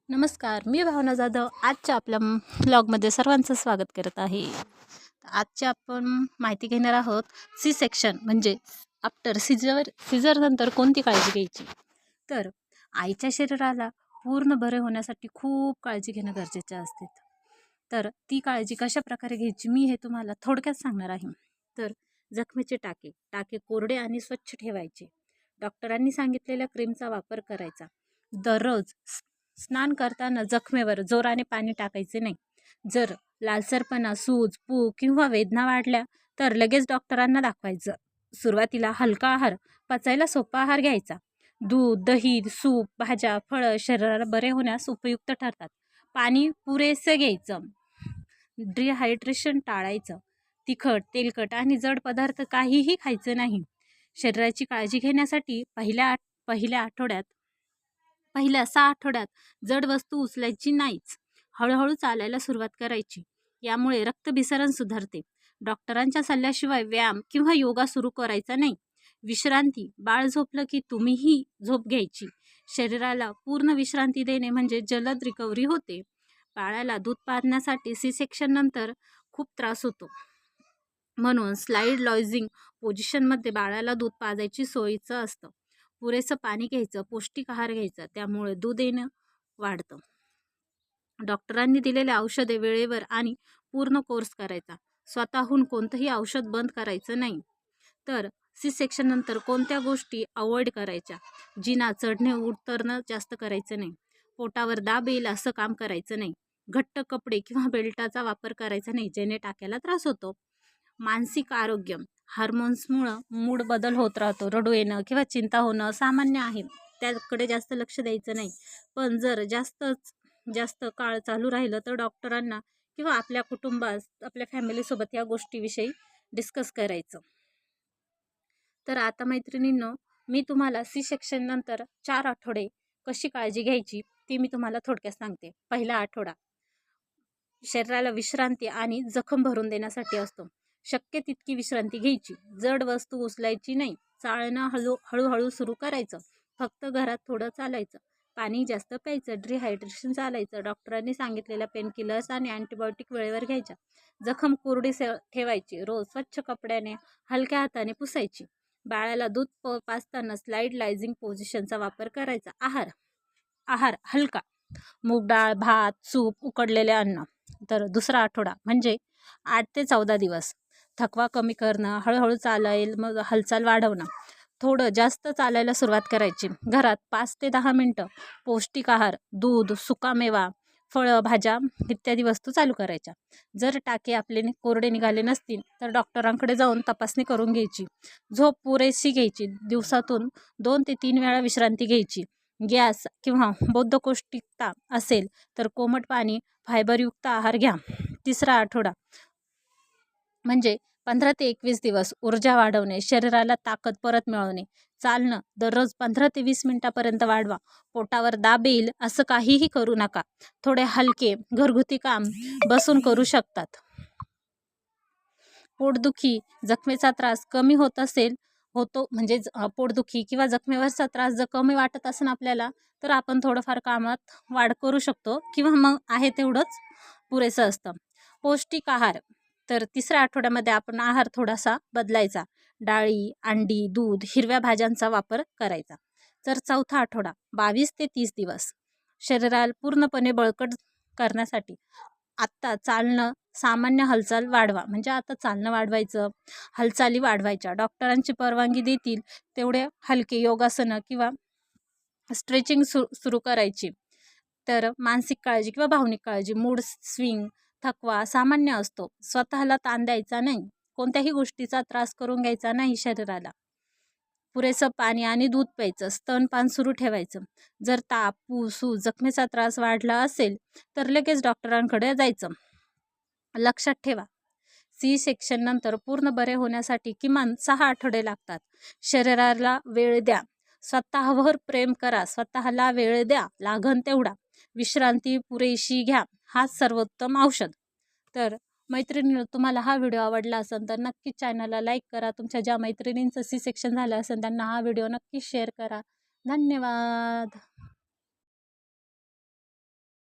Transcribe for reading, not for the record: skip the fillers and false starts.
नमस्कार, मी भावना जाधव. आजच्या आपल्या ब्लॉगमध्ये सर्वांचं स्वागत करत आहे. आजची आपण माहिती घेणार आहोत सी सेक्शन म्हणजे आफ्टर सिजर नंतर कोणती काळजी घ्यायची. तर आईच्या शरीराला पूर्ण बरे होण्यासाठी खूप काळजी घेणं गरजेचे असते. तर ती काळजी कशा प्रकारे घ्यायची मी हे तुम्हाला थोडक्यात सांगणार आहे. तर जखमेचे टाके कोरडे आणि स्वच्छ ठेवायचे. डॉक्टरांनी सांगितलेल्या क्रीमचा वापर करायचा. दररोज स्नान करताना जखमेवर जोराने पाणी टाकायचे नाही. जर लालसरपणा, सूज, पू किंवा वेदना वाढल्या तर लगेच डॉक्टरांना दाखवायचं. सुरुवातीला हलका आहार, पचायला सोपा आहार घ्यायचा. दूध, दही, सूप, भाज्या, फळं शरीराला बरे होण्यास उपयुक्त ठरतात. पाणी पुरेसं घ्यायचं. डिहायड्रेशन टाळायचं. तिखट, तेलकट आणि जड पदार्थ काहीही खायचं नाही. शरीराची काळजी घेण्यासाठी पहिल्या 6 आठवड्यात जड वस्तू उचलायची नाहीच. हळूहळू चालायला सुरुवात करायची. यामुळे रक्तभिसरण सुधारते. डॉक्टरांच्या सल्ल्याशिवाय व्यायाम किंवा योगा सुरू करायचा नाही. विश्रांती, बाळ झोपलं की तुम्हीही झोप घ्यायची. शरीराला पूर्ण विश्रांती देणे म्हणजे जलद रिकव्हरी होते. बाळाला दूध पाजण्यासाठी सी सेक्शन नंतर खूप त्रास होतो. म्हणून स्लाईड लॉयझिंग पोझिशनमध्ये बाळाला दूध पाजायची सोयीचं असतं. पुरेसं पाणी घ्यायचं, पौष्टिक आहार घ्यायचा, त्यामुळे दूध येणं वाढतं. डॉक्टरांनी दिलेले औषधे वेळेवर आणि पूर्ण कोर्स करायचा. स्वतःहून कोणतंही औषध बंद करायचं नाही. तर सी सेक्शन नंतर कोणत्या गोष्टी अवॉइड करायच्या? जिना चढणे उतरणं जास्त करायचं नाही. पोटावर दाब येईल असं काम करायचं नाही. घट्ट कपडे किंवा बेल्टाचा वापर करायचा नाही, ज्याने टाक्याला त्रास होतो. मानसिक आरोग्य, हार्मोन्समुळं मूड बदल होत राहतो. रडू येणं किंवा चिंता होणं सामान्य आहे, त्याकडे जास्त लक्ष द्यायचं नाही. पण जर जास्त काळ चालू राहिलं तर डॉक्टरांना किंवा आपल्या कुटुंबास, आपल्या फॅमिलीसोबत या गोष्टीविषयी डिस्कस करायचं. तर आता मैत्रिणींनो, मी तुम्हाला सी सेक्शन नंतर 4 आठवडे कशी काळजी घ्यायची ती मी तुम्हाला थोडक्यात सांगते. पहिला आठवडा शरीराला विश्रांती आणि जखम भरून देण्यासाठी असतो. शक्य तितकी विश्रांती घ्यायची. जड वस्तू उचलायची नाही. चालणं हळूहळू सुरू करायचं. फक्त घरात थोडं चालायचं. पाणी जास्त प्यायचं. डिहायड्रेशन चालायचं. डॉक्टरांनी सांगितलेल्या पेनकिलर्स आणि अँटीबायोटिक वेळेवर घ्यायच्या. जखम कोरडी ठेवायची. रोज स्वच्छ कपड्याने हलक्या हाताने पुसायची. बाळाला दूध पाजताना स्लाईड लायझिंग पोझिशनचा वापर करायचा. आहार हलका, मूग डाळ, भात, सूप, उकडलेले अन्न. तर दुसरा आठवडा म्हणजे 8 ते 14 दिवस. थकवा कमी करणं, हळूहळू मग हालचाल वाढवणं. थोडं जास्त चालायला सुरुवात करायची. घरात 5 ते 10 मिनटं पौष्टिक आहार, दूध, सुकामेवा, फळं, भाज्या इत्यादी वस्तू चालू करायच्या. जर टाके आपले कोरडे निघाले नसतील तर डॉक्टरांकडे जाऊन तपासणी करून घ्यायची. झोप पुरेशी घ्यायची. दिवसातून 2 ते 3 वेळा विश्रांती घ्यायची. गॅस किंवा बद्धकोष्ठिकता असेल तर कोमट पाणी, फायबरयुक्त आहार घ्या. तिसरा आठवडा म्हणजे 15 ते 21 दिवस. ऊर्जा वाढवणे, शरीराला ताकद परत मिळवणे. चालणं दररोज 15 ते 20 मिनिटापर्यंत वाढवा. पोटावर दाब येईल असं काहीही करू नका. थोडे हलके घरगुती काम बसून करू शकतात. पोटदुखी, जखमेचा त्रास कमी होतो म्हणजे पोटदुखी किंवा जखमेवरचा त्रास जर कमी वाटत असेल आपल्याला तर आपण थोडंफार कामात वाढ करू शकतो किंवा मग आहे तेवढंच पुरेसं असतं. पौष्टिक आहार, तर तिसऱ्या आठवड्यामध्ये आपण आहार थोडासा बदलायचा. डाळी, अंडी, दूध, हिरव्या भाज्यांचा वापर करायचा. तर चौथा आठवडा 22 ते 30 दिवस. शरीराला पूर्णपणे बळकट करण्यासाठी आत्ता चालणं, सामान्य हालचाल वाढवा. म्हणजे आता चालणं वाढवायचं, हालचाली वाढवायच्या. डॉक्टरांची परवानगी देतील तेवढे हलके योगासनं किंवा स्ट्रेचिंग सुरू करायची. तर मानसिक काळजी किंवा भावनिक काळजी, मूड स्विंग, थकवा सामान्य असतो. स्वतःला ताण द्यायचा नाही. कोणत्याही गोष्टीचा त्रास करून घ्यायचा नाही शरीराला. पुरेसं पाणी आणि दूध प्यायचं. स्तनपान सुरू ठेवायचं. जर ताप, सूज, जखमेचा त्रास वाढला असेल तर लगेच डॉक्टरांकडे जायचं. लक्षात ठेवा, सी सेक्शन नंतर पूर्ण बरे होण्यासाठी किमान 6 आठवडे लागतात. शरीराला वेळ द्या. स्वतःवर प्रेम करा. स्वतःला वेळ द्या लागन तेवढा. विश्रांती पुरेशी घ्या. हाच सर्वोत्तम औषध. तर मैत्रिणींनो, तुम्हाला हा व्हिडिओ आवडला असेल तर नक्कीच चॅनलला लाईक करा. तुमच्या ज्या मैत्रिणींचं सी सेक्शन झालं असेल त्यांना हा व्हिडिओ नक्कीच शेअर करा. धन्यवाद.